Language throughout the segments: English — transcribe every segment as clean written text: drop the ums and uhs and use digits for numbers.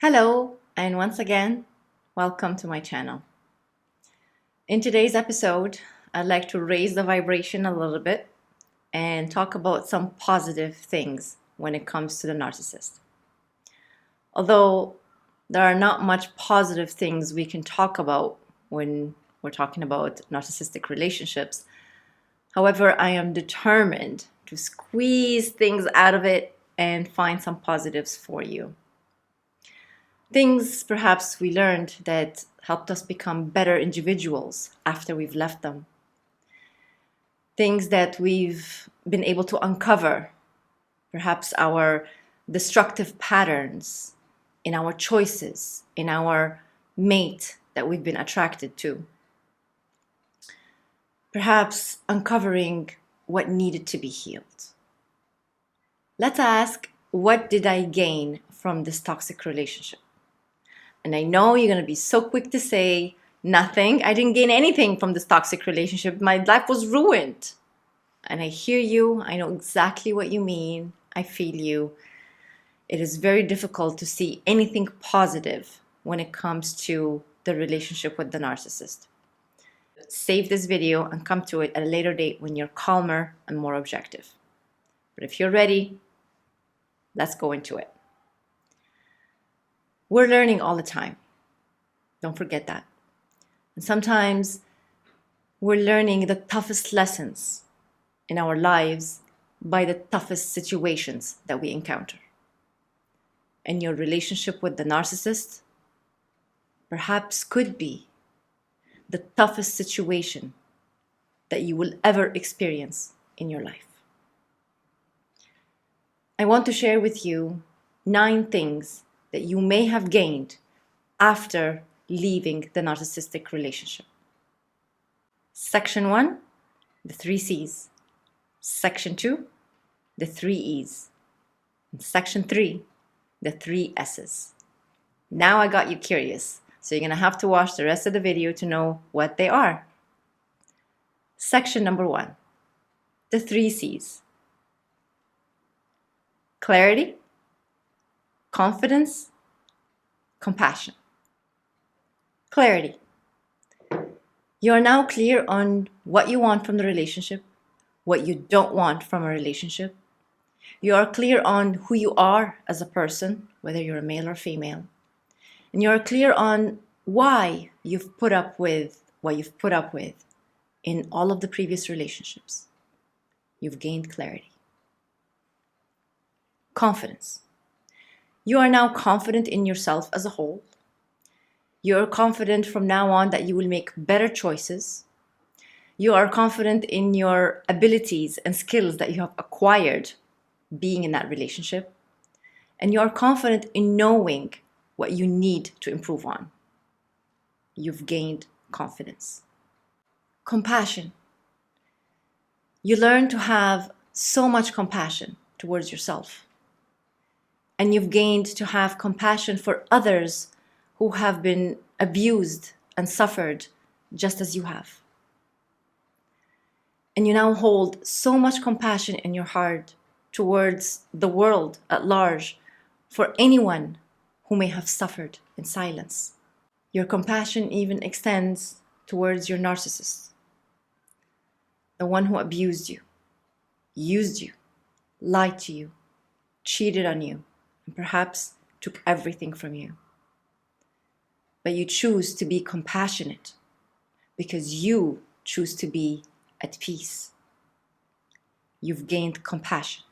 Hello, and once again, welcome to my channel. In today's episode, I'd like to raise the vibration a little bit and talk about some positive things when it comes to the narcissist. Although there are not much positive things we can talk about when we're talking about narcissistic relationships, however, I am determined to squeeze things out of it and find some positives for you. Things perhaps we learned that helped us become better individuals after we've left them. Things that we've been able to uncover, perhaps our destructive patterns in our choices, in our mate that we've been attracted to. Perhaps uncovering what needed to be healed. Let's ask, what did I gain from this toxic relationship? And I know you're going to be so quick to say, nothing. I didn't gain anything from this toxic relationship. My life was ruined. And I hear you. I know exactly what you mean. I feel you. It is very difficult to see anything positive when it comes to the relationship with the narcissist. Save this video and come to it at a later date when you're calmer and more objective. But if you're ready, let's go into it. We're learning all the time. Don't forget that. And sometimes we're learning the toughest lessons in our lives by the toughest situations that we encounter. And your relationship with the narcissist perhaps could be the toughest situation that you will ever experience in your life. I want to share with you 9 things that you may have gained after leaving the narcissistic relationship. Section 1, the 3 C's. Section 2, the 3 E's. And Section 3, the 3 S's. Now I got you curious, so you're going to have to watch the rest of the video to know what they are. Section number 1, the 3 C's. Clarity, confidence, compassion. Clarity. You are now clear on what you want from the relationship, what you don't want from a relationship. You are clear on who you are as a person, whether you're a male or female. And you are clear on why you've put up with what you've put up with in all of the previous relationships. You've gained clarity. Confidence. You are now confident in yourself as a whole. You are confident from now on that you will make better choices. You are confident in your abilities and skills that you have acquired being in that relationship. And you are confident in knowing what you need to improve on. You've gained confidence. Compassion. You learn to have so much compassion towards yourself. And you've gained to have compassion for others who have been abused and suffered just as you have. And you now hold so much compassion in your heart towards the world at large for anyone who may have suffered in silence. Your compassion even extends towards your narcissist, the one who abused you, used you, lied to you, cheated on you, and perhaps took everything from you. But you choose to be compassionate because you choose to be at peace. You've gained compassion.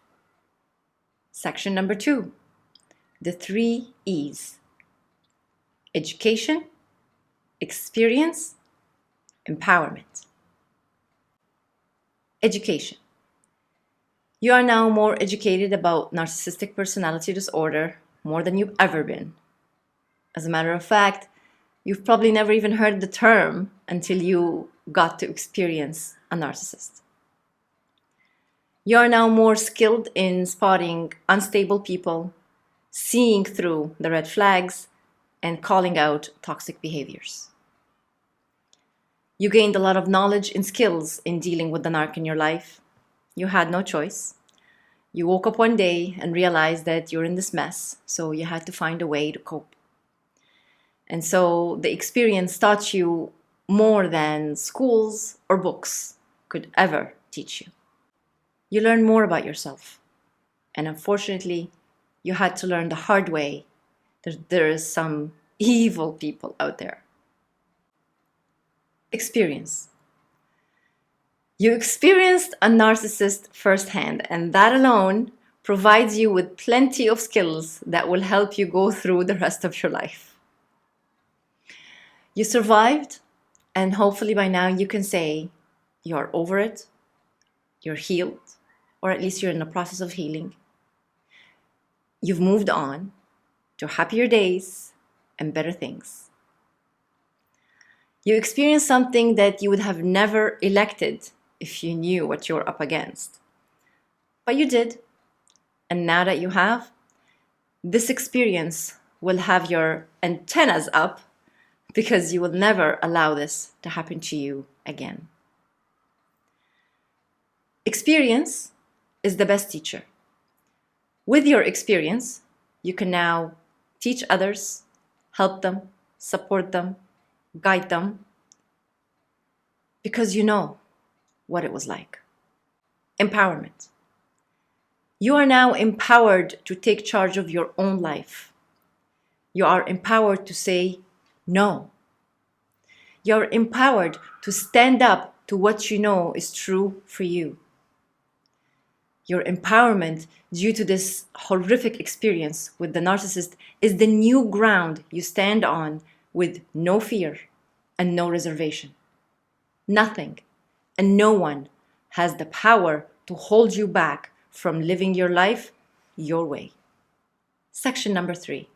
Section number 2, the 3 E's. Education, experience, empowerment. Education. You are now more educated about narcissistic personality disorder more than you've ever been. As a matter of fact, you've probably never even heard the term until you got to experience a narcissist. You are now more skilled in spotting unstable people, seeing through the red flags, and calling out toxic behaviors. You gained a lot of knowledge and skills in dealing with the narc in your life. You had no choice. You woke up one day and realized that you're in this mess, so you had to find a way to cope And so the experience taught you more than schools or books could ever teach you. You learn more about yourself. And unfortunately, you had to learn the hard way that there is some evil people out there. Experience. You experienced a narcissist firsthand, and that alone provides you with plenty of skills that will help you go through the rest of your life. You survived, and hopefully by now you can say you're over it, you're healed, or at least you're in the process of healing. You've moved on to happier days and better things. You experienced something that you would have never elected if you knew what you're up against. But you did. And now that you have, this experience will have your antennas up because you will never allow this to happen to you again. Experience is the best teacher. With your experience, you can now teach others, help them, support them, guide them, because you know what it was like. Empowerment. You are now empowered to take charge of your own life. You are empowered to say no. You are empowered to stand up to what you know is true for you. Your empowerment due to this horrific experience with the narcissist is the new ground you stand on with no fear and no reservation. Nothing and no one has the power to hold you back from living your life your way. Section number 3,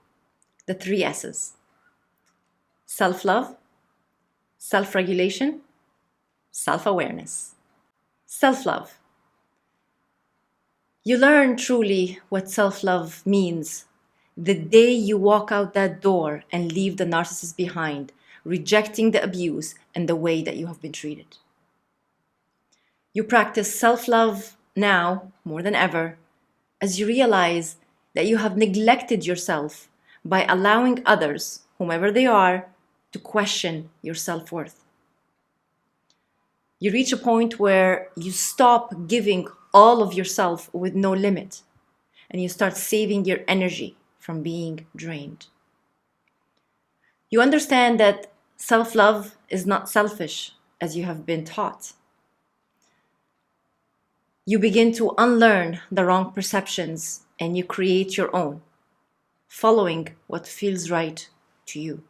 the 3 S's. Self-love, self-regulation, self-awareness. Self-love. You learn truly what self-love means the day you walk out that door and leave the narcissist behind, rejecting the abuse and the way that you have been treated. You practice self-love now more than ever as you realize that you have neglected yourself by allowing others, whomever they are, to question your self-worth. You reach a point where you stop giving all of yourself with no limit, and you start saving your energy from being drained. You understand that self-love is not selfish, as you have been taught. You begin to unlearn the wrong perceptions and you create your own, following what feels right to you.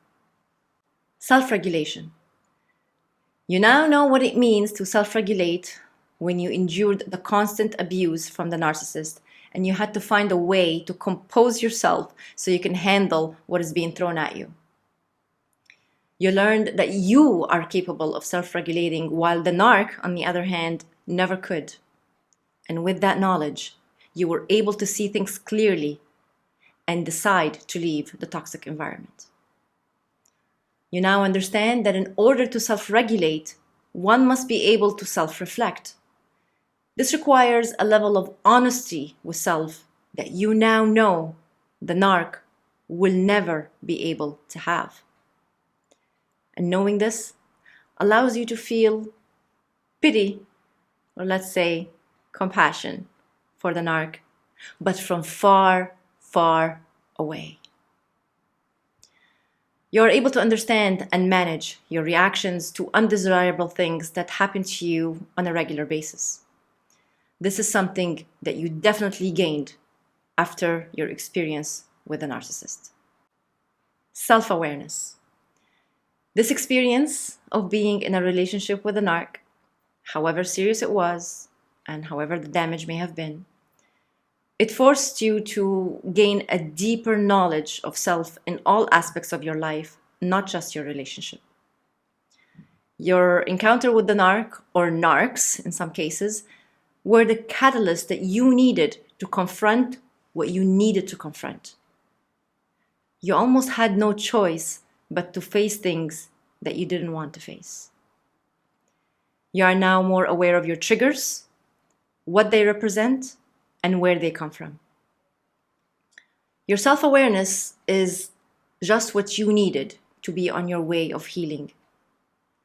Self-regulation. You now know what it means to self-regulate when you endured the constant abuse from the narcissist and you had to find a way to compose yourself so you can handle what is being thrown at you. You learned that you are capable of self-regulating while the narc, on the other hand, never could. And with that knowledge, you were able to see things clearly and decide to leave the toxic environment. You now understand that in order to self-regulate, one must be able to self-reflect. This requires a level of honesty with self that you now know the narc will never be able to have. And knowing this allows you to feel pity, or let's say compassion, for the narc, but from far, far away. You're able to understand and manage your reactions to undesirable things that happen to you on a regular basis. This is something that you definitely gained after your experience with a narcissist. Self-awareness. This experience of being in a relationship with a narc, however serious it was, and however the damage may have been, it forced you to gain a deeper knowledge of self in all aspects of your life, not just your relationship. Your encounter with the narc, or narcs in some cases, were the catalyst that you needed to confront what you needed to confront. You almost had no choice but to face things that you didn't want to face. You are now more aware of your triggers, what they represent, and where they come from. Your self-awareness is just what you needed to be on your way of healing.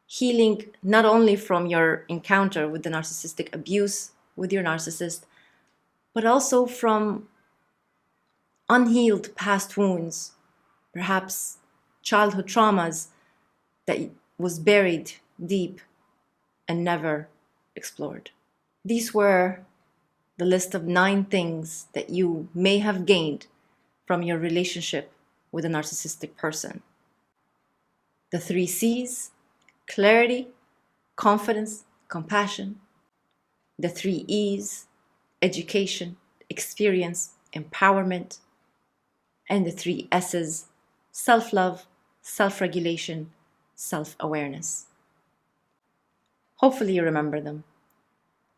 Healing not only from your encounter with the narcissistic abuse with your narcissist, but also from unhealed past wounds, perhaps childhood traumas that was buried deep and never explored. These were the list of 9 things that you may have gained from your relationship with a narcissistic person. The 3 C's: clarity, confidence, compassion. The 3 E's: education, experience, empowerment. And the 3 S's: self-love, self-regulation, self-awareness. Hopefully you remember them.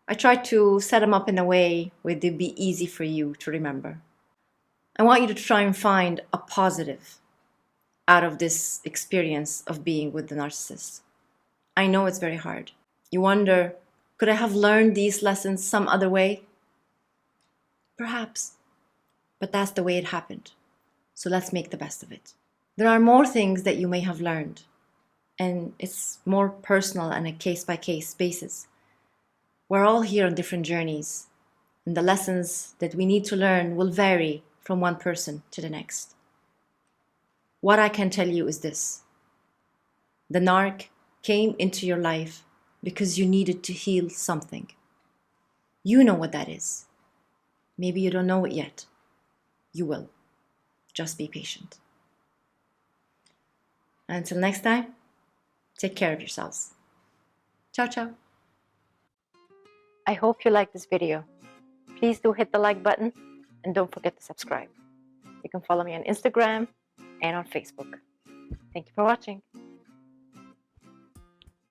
I tried to set them up in a way where they'd be easy for you to remember. I want you to try and find a positive out of this experience of being with the narcissist. I know it's very hard. You wonder, could I have learned these lessons some other way? Perhaps, but that's the way it happened. So let's make the best of it. There are more things that you may have learned, and it's more personal and a case-by-case basis. We're all here on different journeys, and the lessons that we need to learn will vary from one person to the next. What I can tell you is this: the narc came into your life because you needed to heal something. You know what that is. Maybe you don't know it yet. You will. Just be patient. Until next time, take care of yourselves. Ciao, ciao. I hope you liked this video. Please do hit the like button and don't forget to subscribe. You can follow me on Instagram and on Facebook. Thank you for watching.